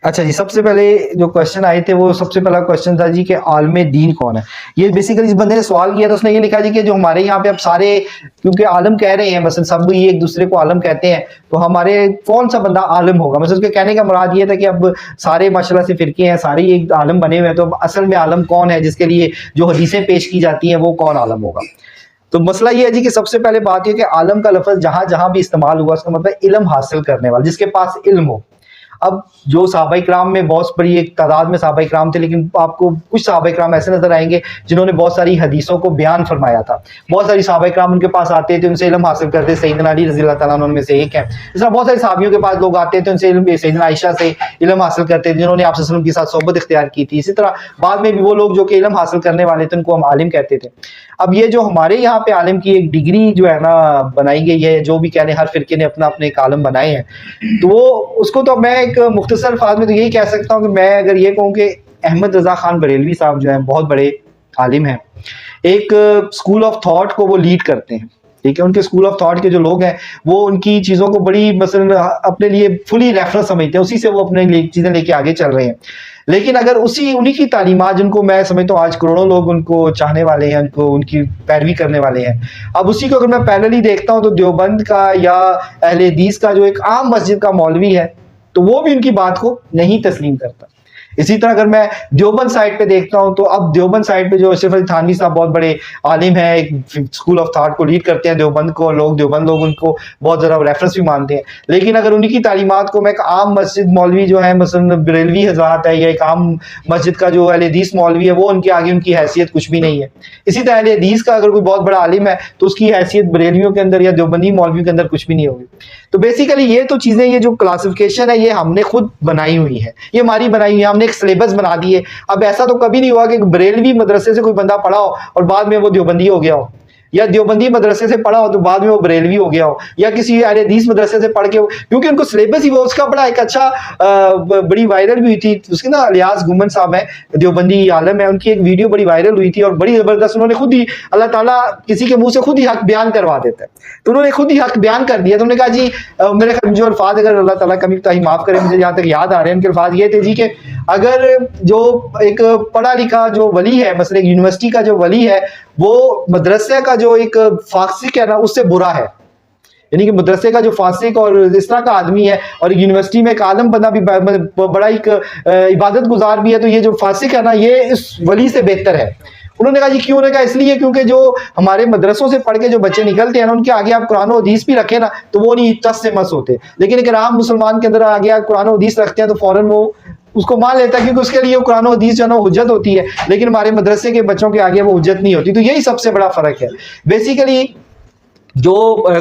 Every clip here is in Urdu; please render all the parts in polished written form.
اچھا جی، سب سے پہلے جو کوشچن آئے تھے وہ سب سے پہلا کوشچن تھا جی کہ عالم دین کون ہے. یہ بیسیکلی اس بندے نے سوال کیا تو اس نے یہ لکھا جی کہ جو ہمارے یہاں پہ اب سارے کیونکہ عالم کہہ رہے ہیں مثلا سب یہ ایک دوسرے کو عالم کہتے ہیں تو ہمارے کون سا بندہ عالم ہوگا. مثلا اس کے کہنے کا مراد یہ تھا کہ اب سارے ماشاءاللہ سے فرقے ہیں سارے ایک عالم بنے ہوئے ہیں تو اب اصل میں عالم کون ہے جس کے لیے جو حدیثیں پیش کی جاتی ہیں وہ کون عالم ہوگا. تو مسئلہ یہ ہے جی کہ سب سے پہلے بات یہ کہ عالم کا لفظ جہاں جہاں بھی استعمال ہوا اس کا مطلب علم حاصل کرنے والا، جس کے پاس علم ہو. اب جو صحابہ کرام میں بہت بڑی ایک تعداد میں صحابہ کرام تھے، لیکن آپ کو کچھ صحابہ کرام ایسے نظر آئیں گے جنہوں نے بہت ساری حدیثوں کو بیان فرمایا تھا. بہت ساری صحابہ کرام ان کے پاس آتے تھے، ان سے علم حاصل کرتے. سیدنا علی رضی اللہ تعالیٰ عنہ ان میں سے ایک ہے. اس طرح بہت سارے صحابیوں کے پاس لوگ آتے تھے، ان سے علم، سیدنا عائشہ سے علم حاصل کرتے تھے جنہوں نے آپ صلی اللہ علیہ وسلم کے ساتھ صحبت اختیار کی تھی. اسی طرح بعد میں بھی وہ لوگ جو کہ علم حاصل کرنے والے تھے ان کو ہم عالم کہتے تھے. اب یہ جو ہمارے یہاں پہ عالم کی ایک ڈگری جو ہے نا بنائی گئی ہے، جو بھی کہہ لیں ہر فرقے نے اپنا اپنے ایک عالم بنائے ہیں، تو وہ اس کو تو میں ایک مختصر الفاظ میں تو یہی کہہ سکتا ہوں کہ میں اگر یہ کہوں کہ احمد رضا خان بریلوی صاحب جو ہیں بہت بڑے عالم ہیں. ایک اسکول آف تھاٹ کو وہ لیڈ کرتے ہیں. ٹھیک ہے، ان کے اسکول آف تھاٹ کے جو لوگ ہیں وہ ان کی چیزوں کو بڑی مثلا اپنے لیے فلی ریفرنس سمجھتے ہیں، اسی سے وہ اپنے چیزیں لے کے آگے چل رہے ہیں. لیکن اگر انہی کی تعلیمات جن کو میں سمجھتا ہوں آج کروڑوں لوگ ان کو چاہنے والے ہیں، ان کو ان کی پیروی کرنے والے ہیں، اب اسی کو اگر میں پیرلی دیکھتا ہوں تو دیوبند کا یا اہل حدیث کا جو ایک عام مسجد کا مولوی ہے تو وہ بھی ان کی بات کو نہیں تسلیم کرتا. اسی طرح اگر میں دیوبند سائڈ پہ دیکھتا ہوں تو اب دیوبند سائڈ پہ جو اشرف علی تھانوی صاحب بہت بڑے عالم ہیں، ایک اسکول آف تھاٹ کو لیڈ کرتے ہیں دیوبند کو، دیوبند لوگ ان کو بہت ذرا ریفرنس بھی مانتے ہیں. لیکن اگر انہی کی تعلیمات کو میں ایک عام مسجد مولوی جو ہے مثلا بریلوی حضرات ہے یا ایک عام مسجد کا جو اہل حدیث مولوی ہے، وہ ان کے آگے ان کی حیثیت کچھ بھی نہیں ہے. اسی طرح اہل حدیث کا اگر کوئی بہت بڑا عالم ہے تو اس کی حیثیت بریلویوں کے اندر یا دیوبندی مولویوں کے اندر کچھ بھی نہیں ہوگی. تو بیسیکلی یہ تو چیزیں، یہ جو کلاسیفیکیشن ہے یہ ہم نے خود بنائی ہوئی ہے، یہ ہماری بنائی ہوئی ہے، ہم نے ایک سلیبس بنا دی ہے. اب ایسا تو کبھی نہیں ہوا کہ بریلوی مدرسے سے کوئی بندہ پڑھا ہو اور بعد میں وہ دیوبندی ہو گیا ہو، یا دیوبندی مدرسے سے پڑھا ہو تو بعد میں وہ بریلوی ہو گیا ہو، یا کسی اہل حدیث مدرسے سے پڑھ کے کیونکہ ان کو سلیبس ہی وہ اس کا بڑا ایک اچھا بڑی وائرل بھی ہوئی تھی. اس کے نا الیاس گمن صاحب ہیں، دیوبندی عالم ہے، ان کی ایک ویڈیو بڑی وائرل ہوئی تھی اور بڑی زبردست. انہوں نے خود ہی، اللہ تعالیٰ کسی کے منہ سے خود ہی حق بیان کروا دیتا ہے، تو انہوں نے خود ہی حق بیان کر دیا. تو انہوں نے کہا جی میرے خیال جو الفاظ، اگر اللہ تعالیٰ کمی کوتاہی معاف کرے، مجھے جہاں تک یاد آ رہے ہیں ان کے الفاظ یہ تھے جی کہ اگر جو ایک پڑھا لکھا جو ولی ہے، مثلا یونیورسٹی کا جو ولی ہے، وہ مدرسے کا جو ایک فاسق ہے نا اس سے برا ہے. یعنی کہ مدرسے کا جو فاسق اور اس طرح کا آدمی ہے اور یونیورسٹی میں ایک عالم بندہ بھی بڑا ایک عبادت گزار بھی ہے، تو یہ جو فاسق ہے نا یہ اس ولی سے بہتر ہے. انہوں نے کہا جی کیوں؟ انہوں نے کہا اس لیے کیونکہ جو ہمارے مدرسوں سے پڑھ کے جو بچے نکلتے ہیں نا ان کے آگے آپ قرآن و حدیث بھی رکھیں نا تو وہ نہیں چس سے مس ہوتے. لیکن ایک عام مسلمان کے اندر آگے آپ قرآن و حدیث رکھتے ہیں تو فوراً وہ اس کو مان لیتا ہے کیونکہ اس کے لیے قرآن و حدیث جو ہے نا حجت ہوتی ہے، لیکن ہمارے مدرسے کے بچوں کے آگے وہ حجت نہیں ہوتی. تو یہی سب سے بڑا فرق ہے بیسیکلی. جو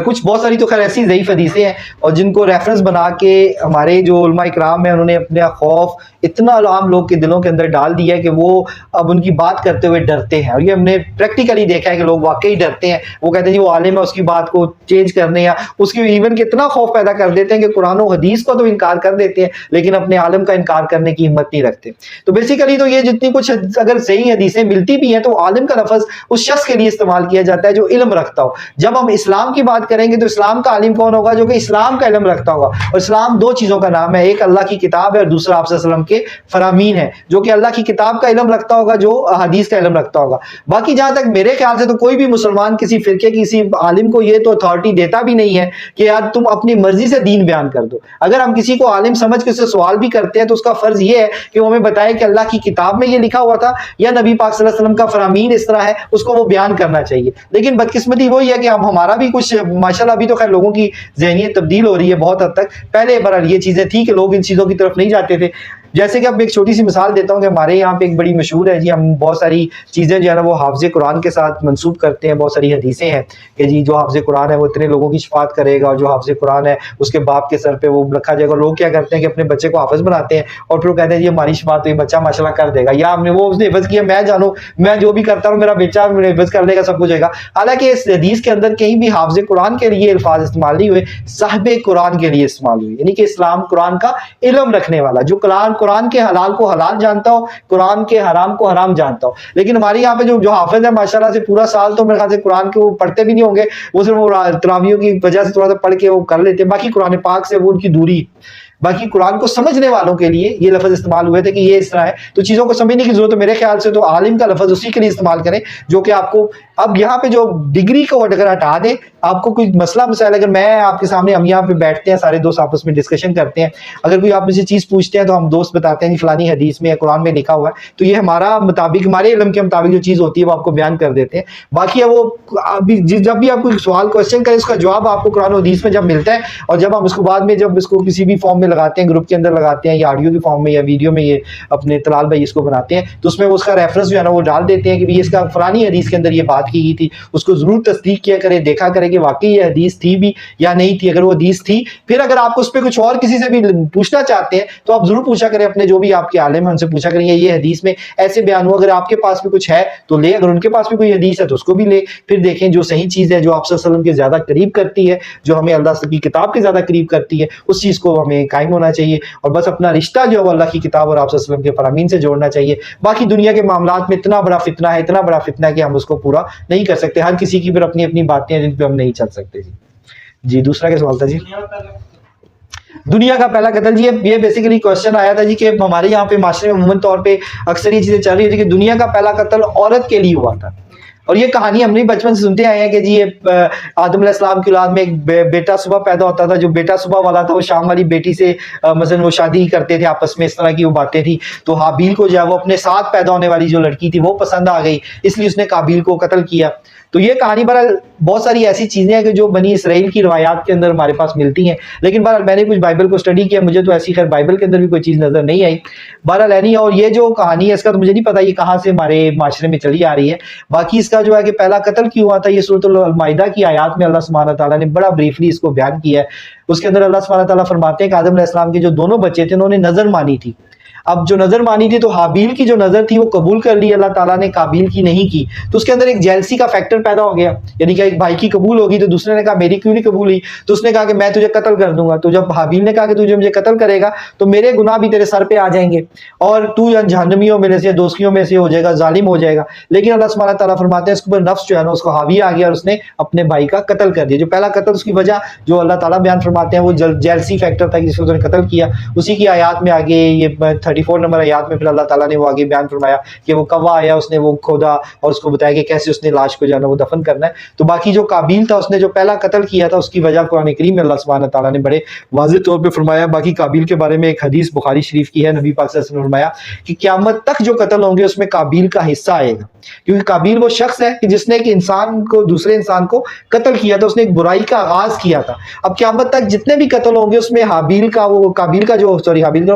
کچھ بہت ساری تو خیر ایسی ضعیف حدیثیں ہیں اور جن کو ریفرنس بنا کے ہمارے جو علماء اکرام ہیں انہوں نے اپنے خوف اتنا عام لوگ کے دلوں کے اندر ڈال دیا ہے کہ وہ اب ان کی بات کرتے ہوئے ڈرتے ہیں. اور یہ ہم نے پریکٹیکلی دیکھا ہے کہ لوگ واقعی ڈرتے ہیں. وہ کہتے ہیں جی وہ عالم ہے، اس کی بات کو چینج کرنے یا اس کی ایون کے اتنا خوف پیدا کر دیتے ہیں کہ قرآن و حدیث کو تو انکار کر دیتے ہیں لیکن اپنے عالم کا انکار کرنے کی ہمت نہیں رکھتے. تو بیسیکلی تو یہ جتنی کچھ اگر صحیح حدیثیں ملتی بھی ہیں تو عالم کا لفظ اس شخص کے لیے استعمال کیا جاتا ہے جو علم رکھتا ہو. جب ہم اسلام کی بات کریں گے تو اسلام کا عالم کون ہوگا؟ جو کہ اسلام کا علم رکھتا ہوگا. اور اسلام دو چیزوں کا نام ہے، ایک اللہ کی کتاب ہے اور دوسرا آپ صلی اللہ علیہ وسلم کے فرامین ہے. جو کہ اللہ کی کتاب کا علم رکھتا ہوگا، جو حدیث کا علم رکھتا ہوگا. باقی جہاں تک میرے خیال سے تو کوئی بھی مسلمان کسی فرقے کسی عالم کو یہ تو اتھارٹی دیتا بھی نہیں ہے کہ یار تم اپنی مرضی سے دین بیان کر دو. اگر ہم کسی کو عالم سمجھ کے اس سے سوال بھی کرتے ہیں تو اس کا فرض یہ ہے کہ وہ ہمیں بتائے کہ اللہ کی کتاب میں یہ لکھا ہوا تھا یا نبی پاک صلی اللہ علیہ وسلم کا فرامین اس طرح ہے، اس کو وہ بیان کرنا چاہیے. لیکن بدقسمتی وہی ہے کہ اب ہمارا بھی کچھ ماشاءاللہ ابھی تو خیر لوگوں کی ذہنیت تبدیل ہو رہی ہے بہت حد تک. پہلے برحال یہ چیزیں تھی کہ لوگ ان چیزوں کی طرف نہیں جاتے تھے. جیسے کہ اب ایک چھوٹی سی مثال دیتا ہوں کہ ہمارے یہاں پہ ایک بڑی مشہور ہے جی، ہم بہت ساری چیزیں جو ہے نا وہ حافظ قرآن کے ساتھ منسوب کرتے ہیں. بہت ساری حدیثیں ہیں کہ جی جو حافظ قرآن ہے وہ اتنے لوگوں کی شفاعت کرے گا، اور جو حافظ قرآن ہے اس کے باپ کے سر پہ وہ رکھا جائے گا. لوگ کیا کرتے ہیں کہ اپنے بچے کو حافظ بناتے ہیں اور پھر وہ کہتے ہیں جی ہماری شفاعت تو یہ بچہ ماشاءاللہ کر دے گا، یا ہم نے وہ اس نے حفظ کیا میں جانوں میں جو بھی کرتا ہوں میرا بیٹا حفظ کر لے گا، سب کچھ ہوئے گا. حالانکہ اس حدیث کے اندر کہیں بھی حافظ قرآن کے لیے الفاظ استعمال نہیں ہوئے، صاحب قرآن کے لیے استعمال ہوئی. یعنی کہ اسلام قرآن کا علم رکھنے والا، جو قرآن کے حلال کو حلال جانتا ہو، قرآن کے حرام کو حرام جانتا ہو. لیکن ہمارے یہاں پہ جو حافظ ہے ماشاءاللہ سے پورا سال تو میرے خیال سے قرآن کے وہ پڑھتے بھی نہیں ہوں گے، وہ صرف تراویحوں کی وجہ سے تھوڑا سا پڑھ کے وہ کر لیتے ہیں، باقی قرآن پاک سے وہ ان کی دوری. باقی قرآن کو سمجھنے والوں کے لیے یہ لفظ استعمال ہوئے تھے کہ یہ اس طرح ہے. تو چیزوں کو سمجھنے کی ضرورت ہے. میرے خیال سے تو عالم کا لفظ اسی کے لیے استعمال کریں جو کہ آپ کو اب یہاں پہ جو ڈگری کو اگر ہٹا دیں, آپ کو کوئی مسئلہ مسائل, اگر میں آپ کے سامنے, ہم یہاں پہ بیٹھتے ہیں سارے دوست آپس میں ڈسکشن کرتے ہیں, اگر کوئی آپ مجھ سے چیز پوچھتے ہیں تو ہم دوست بتاتے ہیں کہ فلانی حدیث میں یا قرآن میں لکھا ہوا ہے, تو یہ ہمارا مطابق, ہمارے علم کے مطابق جو چیز ہوتی ہے وہ آپ کو بیان کر دیتے ہیں. باقی وہ جب بھی آپ کوئی سوال کوشچن کریں, اس کا جواب آپ کو قرآن و حدیث میں جب ملتا ہے, اور جب ہم اس کو بعد میں جب اس کو کسی بھی فارم میں لگاتے ہیں, گروپ کے اندر لگاتے ہیں یا آڈیو کی فارم میں یا ویڈیو میں, یہ اپنے طلال بھائی اس کو بناتے ہیں, تو اس میں اس کا ریفرنس جو ہے نا وہ ڈال دیتے ہیں کہ اس کا فلانی حدیث کے اندر یہ بات کی گئی تھی. اس کو ضرور تصدیق کیا کرے, دیکھا کرے کہ واقعی یہ حدیث تھی بھی یا نہیں تھی. اگر وہ حدیث تھی, پھر اگر آپ اس پہ کچھ اور کسی سے بھی پوچھنا چاہتے ہیں تو آپ ضرور پوچھا کریں, اپنے جو بھی آپ کے عالم ہیں ان سے پوچھا کریں یہ حدیث میں ایسے بیان ہوا, اگر آپ کے پاس بھی کچھ ہے تو لے, اگر ان کے پاس بھی کوئی حدیث ہے تو اس کو بھی لے. پھر دیکھیں جو صحیح چیز ہے, جو آپ صلی اللہ علیہ وسلم کے زیادہ قریب کرتی ہے, جو ہمیں اللہ کی کتاب کے زیادہ قریب کرتی ہے, اس چیز کو ہمیں قائم ہونا چاہیے. اور بس اپنا رشتہ جو ہے اللہ کی کتاب اور آپ صلی اللہ علیہ وسلم کے فرامین سے جوڑنا چاہیے. باقی دنیا کے معاملات میں اتنا بڑا فتنہ ہے, اتنا بڑا فتنہ ہے کہ ہم اس کو پورا نہیں کر سکتے. ہر کسی کی پھر اپنی اپنی باتیں ہیں جن پہ ہم نہیں چل سکتے. جی دوسرا کیا سوال تھا؟ جی دنیا کا پہلا قتل. جی یہ بیسیکلی کوشچن آیا تھا جی کہ ہمارے یہاں پہ معاشرے میں عموماً طور پہ اکثر یہ چیزیں چل رہی تھی کہ دنیا کا پہلا قتل عورت کے لیے ہوا تھا. اور یہ کہانی ہم نے بچپن سے سنتے آئے ہیں کہ جی یہ آدم علیہ السلام کی اولاد میں ایک بیٹا صبح پیدا ہوتا تھا, جو بیٹا صبح والا تھا وہ شام والی بیٹی سے مثلا وہ شادی کرتے تھے آپس میں, اس طرح کی وہ باتیں تھی. تو حابیل کو جو ہے وہ اپنے ساتھ پیدا ہونے والی جو لڑکی تھی وہ پسند آ گئی, اس لیے اس نے قابیل کو قتل کیا. تو یہ کہانی بہرحال بہت ساری ایسی چیزیں ہیں کہ جو بنی اسرائیل کی روایات کے اندر ہمارے پاس ملتی ہیں, لیکن بہرحال میں نے کچھ بائبل کو اسٹڈی کیا, مجھے تو ایسی خیر بائبل کے اندر بھی کوئی چیز نظر نہیں آئی. بہرحال نہیں, اور یہ جو کہانی ہے اس کا تو مجھے نہیں پتا یہ کہاں سے ہمارے معاشرے میں چلی آ رہی ہے. باقی اس کا جو ہے کہ پہلا قتل کیوں ہوا تھا, یہ سورۃ المائدہ کی آیات میں اللہ سبحانہ تعالیٰ نے بڑا بریفلی اس کو بیان کیا ہے. اس کے اندر اللہ سبحانہ تعالیٰ فرماتے ہیں کہ آدم علیہ السلام کے جو دونوں بچے تھے انہوں نے نظر مانی تھی. اب جو نظر مانی تھی تو حابیل کی جو نظر تھی وہ قبول کر لی اللہ تعالیٰ نے, قابیل کی نہیں کی. تو اس کے اندر ایک جیلسی کا فیکٹر پیدا ہو گیا, یعنی کہ ایک بھائی کی قبول ہوگی تو دوسرے نے کہا میری کیوں نہیں قبول ہوئی, تو اس نے کہا کہ میں تجھے قتل کر دوں گا. تو جب حابیل نے کہا کہ تجھے مجھے قتل کرے گا تو میرے گناہ بھی تیرے سر پہ آ جائیں گے اور تو جہنمیوں میں سے, دوستیوں میں سے ہو جائے گا, ظالم ہو جائے گا. لیکن اللہ سبحانہ تعالیٰ فرماتے ہیں اس کے اوپر نفس جو ہے نا اس کو حاوی آ گیا اور اس نے اپنے بھائی کا قتل کر دیا. جو پہلا قتل اس کی وجہ جو اللہ تعالیٰ بیان فرماتے ہیں وہ جیلسی فیکٹر تھا جس کو اس نے قتل کیا. اسی کی آیات میں آگے یہ 34 نمبر آیات میں پھر اللہ تعالیٰ نے وہ آگے بیان فرمایا کہ وہ کوا آیا, اس نے وہ کھودا اور اس کو بتایا کہ کیسے اس نے لاش کو جانا وہ دفن کرنا ہے. تو باقی جو قابیل تھا اس نے جو پہلا قتل کیا تھا اس کی وجہ قرآن کریم میں اللہ سبحانہ تعالیٰ نے بڑے واضح طور پہ فرمایا. باقی قابیل کے بارے میں ایک حدیث بخاری شریف کی ہے, نبی پاک صلی اللہ علیہ وسلم نے فرمایا کہ قیامت تک جو قتل ہوں گے اس میں قابیل کا حصہ آئے گا, کیونکہ قابیل وہ شخص ہے کہ جس نے ایک انسان کو دوسرے انسان کو قتل کیا تھا, اس نے ایک برائی کا آغاز کیا تھا. اب قیامت تک جتنے بھی قتل ہوں گے اس میں حابیل کا وہ قابیل کا جو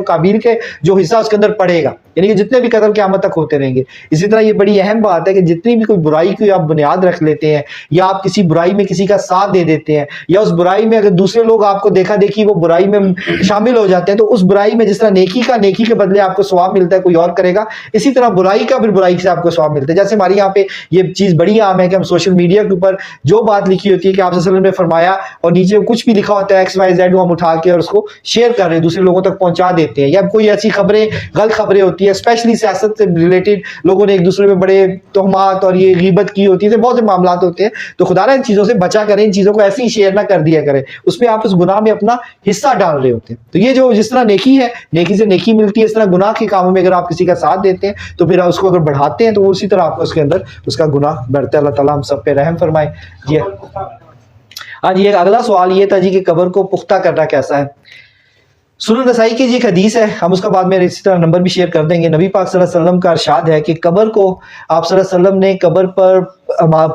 قابیل کے جو حصہ اس کے اندر پڑے گا, یعنی کہ جتنے بھی قتل قیامت تک ہوتے رہیں گے. اسی طرح یہ بڑی اہم بات ہے کہ جتنی بھی کوئی برائی کی آپ بنیاد رکھ لیتے ہیں یا آپ کسی برائی میں کسی کا ساتھ دے دیتے ہیں یا اس برائی میں اگر دوسرے لوگ آپ کو دیکھا دیکھی وہ برائی میں شامل ہو جاتے ہیں, تو اس برائی میں جس طرح نیکی کے بدلے آپ کو ثواب ملتا ہے کوئی اور کرے گا, اسی طرح برائی کا پھر برائی سے آپ کو ثواب ملتا ہے. جیسے ہمارے یہاں پہ یہ چیز بڑی عام ہے کہ ہم سوشل میڈیا کے اوپر جو بات لکھی ہوتی ہے کہ آپ صلی اللہ علیہ وسلم نے فرمایا اور نیچے کچھ بھی لکھا ہوتا ہے XYZ, وہ ہم اٹھا کے اور اس کو شیئر کر رہے ہیں, دوسرے لوگوں تک پہنچا دیتے ہیں. یا کوئی ایسی خبریں غلط خبریں ہوتی ہیں اسپیشلی سیاست سے ریلیٹڈ, لوگوں نے ایک دوسرے میں بڑے تہمات اور یہ غیبت کی ہوتی ہے, بہت سے معاملات ہوتے ہیں. تو خدا نے ان چیزوں سے بچا کریں, ان چیزوں کو ایسے ہی شیئر نہ کر دیا کریں, اس میں آپ اس گناہ میں اپنا حصہ ڈال رہے ہوتے ہیں. تو یہ جو جس طرح نیکی ہے, نیکی سے نیکی ملتی ہے, اس طرح گناہ کے کاموں میں اگر آپ کسی کا ساتھ دیتے ہیں تو پھر اس کو اگر بڑھاتے ہیں تو اسی طرح آپ کو اس کے اندر اس کا گناہ بڑھتا ہے. اللہ تعالیٰ ہم سب پہ رحم فرمائے. جی ہاں جی, ایک اگلا سوال یہ تھا جی کہ قبر کو پختہ کرنا کیسا ہے. سنن نسائی کی جی ایک حدیث ہے, ہم اس کا بعد میں اسی طرح نمبر بھی شیئر کر دیں گے. نبی پاک صلی اللہ علیہ وسلم کا ارشاد ہے کہ قبر کو آپ صلی اللہ علیہ وسلم نے قبر پر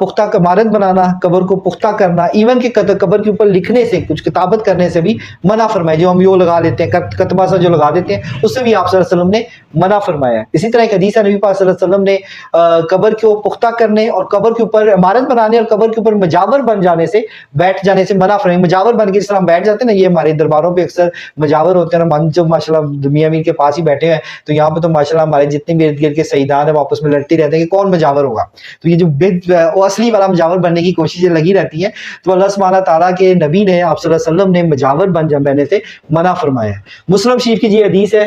پختہ عمارت بنانا, قبر کو پختہ کرنا, ایون کہ قبر کے اوپر لکھنے سے, کچھ کتابت کرنے سے بھی منع فرمایا. جو ہم یہ لگا لیتے ہیں کتبہ سا جو لگا دیتے ہیں, اس سے بھی آپ صلی اللہ علیہ وسلم نے منع فرمایا. اسی طرح ایک حدیث ہے, نبی پاک صلی اللہ علیہ وسلم نے قبر کو پختہ کرنے اور قبر کے اوپر عمارت بنانے اور قبر کے اوپر مجاور بن جانے سے, بیٹھ جانے سے منع فرمایا. مجاور بن کے جس طرح ہم بیٹھ جاتے ہیں نا, یہ ہمارے درباروں پہ اکثر مجاور ہوتے ہیں نا, جو ماشاءاللہ میاں میر کے پاس ہی بیٹھے ہیں, تو یہاں پہ تو ماشاءاللہ ہمارے جتنے بھی ارد گرد کے سیدان ہیں وہ آپس میں لڑتے رہتے ہیں کہ کون مجاور ہوگا. تو یہ جو اصلی والا مجاور بننے کی کوششیں لگی رہتی ہیں. تو اللہ سبحانہ تعالیٰ کے نبی نے آپ صلی اللہ علیہ وسلم نے مجاور بن جانے سے منع فرمایا ہے. مسلم شریف کی یہ حدیث ہے,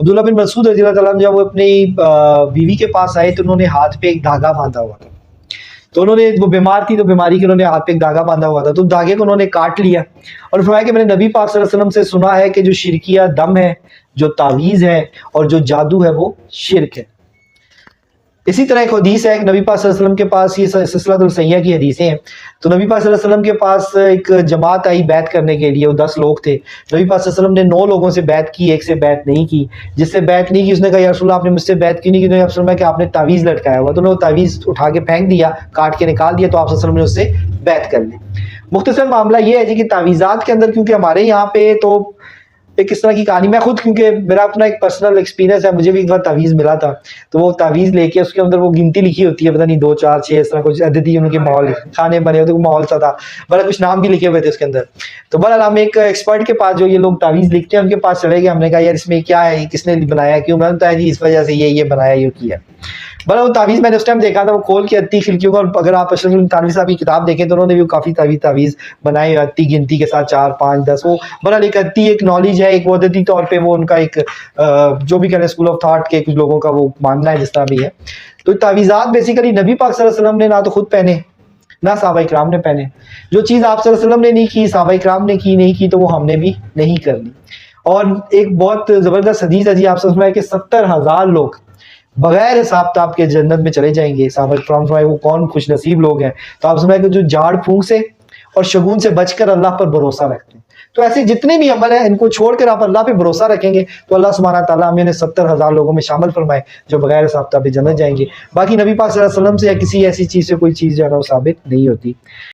عبداللہ بن مسعود رضی اللہ تعالیٰ عنہ جب وہ اپنی بیوی کے پاس آئے تو انہوں نے ہاتھ پہ ایک دھاگا باندھا ہوا تھا. تو انہوں نے وہ بیمار تھی تو بیماری کے انہوں نے ہاتھ پہ ایک دھاگا باندھا ہوا تھا, تو دھاگے کو انہوں نے کاٹ لیا اور فرمایا کہ میں نے نبی پاک صلی اللہ علیہ وسلم سے سنا ہے کہ جو شرکیہ دم ہے, جو تعویذ ہے اور جو جادو ہے وہ شرک ہے. اسی طرح ایک حدیث ہے, ایک نبی پاک صلی اللہ علیہ وسلم کے پاس, یہ سلسلۃ الصحیحہ کی حدیثیں ہیں, تو نبی پاک صلی اللہ علیہ وسلم کے پاس ایک جماعت آئی بیعت کرنے کے لیے, وہ 10 لوگ تھے. نبی پاک صلی اللہ علیہ وسلم نے 9 لوگوں سے بیعت کی, ایک سے بیعت نہیں کی. جس سے بیعت نہیں کی اس نے کہا یا رسول اللہ آپ نے مجھ سے بیعت کیوں نہیں کی؟ تو آپ فرمایا کہ آپ نے تعویذ لٹکایا ہوا, تو انہوں نے تعویذ اٹھا کے پھینک دیا, کاٹ کے نکال دیا, تو آپ صلی اللہ علیہ وسلم نے اس سے بیعت کر لی. مختصر معاملہ یہ ہے جی کہ تعویذات کے اندر, کیونکہ ہمارے یہاں پہ تو ایک اس طرح کی کہانی, میں خود کیونکہ میرا اپنا ایک پرسنل ایکسپیرینس ہے, مجھے بھی ایک بار تعویذ ملا تھا, تو وہ تعویذ لے کے اس کے اندر وہ گنتی لکھی ہوتی ہے, پتہ نہیں 2 4 6 اس طرح کچھ عددی ان کے ماحول کھانے بنے ہوتے, ماحول سا تھا, بڑا کچھ نام بھی لکھے ہوئے تھے اس کے اندر. تو بہرحال ہم ایک ایکسپرٹ کے پاس, جو یہ لوگ تعویذ لکھتے ہیں ان کے پاس چلے گئے. ہم نے کہا یار اس میں کیا ہے, کس نے بنایا, کیوں؟ میں نے بتایا جی اس وجہ سے یہ بنایا, یہ کیا. بڑا وہ تعویذ میں نے اس ٹائم دیکھا تھا, وہ کھول کے اتی کھڑکیوں کا, اور اگر آپ اشرف تھانوی صاحب کی کتاب دیکھیں تو انہوں نے بھی کافی تعویذ بنائے, اتی گنتی کے ساتھ 4 5 10. وہ بڑا ایک اتی ایک نالج ہے, ایک وہ عددی طور پہ وہ ان کا ایک جو بھی کہنے اسکول آف تھاٹ کے کچھ لوگوں کا وہ ماننا ہے جس طرح بھی ہے. تو تعویذات بیسیکلی نبی پاک صلی اللہ علیہ وسلم نے نہ تو خود پہنے نہ صحابہ کرام نے پہنے. جو چیز آپ صلی اللہ علیہ وسلم نے نہیں کی, صحابہ کرام نے کی نہیں کی, تو وہ ہم نے بھی نہیں کرنی. اور ایک بہت زبردست حدیث ہے جی, آپ سمجھ میں کہ 70,000 لوگ بغیر حساب کتاب کے جنت میں چلے جائیں گے. صحابہ کرام وہ کون خوش نصیب لوگ ہیں. تو آپ سمجھ کہ جو جھاڑ پھونک سے اور شگون سے بچ کر اللہ پر بھروسہ رکھتے ہیں, تو ایسے جتنے بھی عمل ہیں ان کو چھوڑ کر آپ اللہ پہ بھروسہ رکھیں گے تو اللہ سبحانہ تعالیٰ ہمیں 70,000 لوگوں میں شامل فرمائے جو بغیر حساب کتاب جنت جائیں گے. باقی نبی پاک صلی اللہ علیہ وسلم سے یا کسی ایسی چیز سے کوئی چیز جو ہے نا وہ ثابت نہیں ہوتی.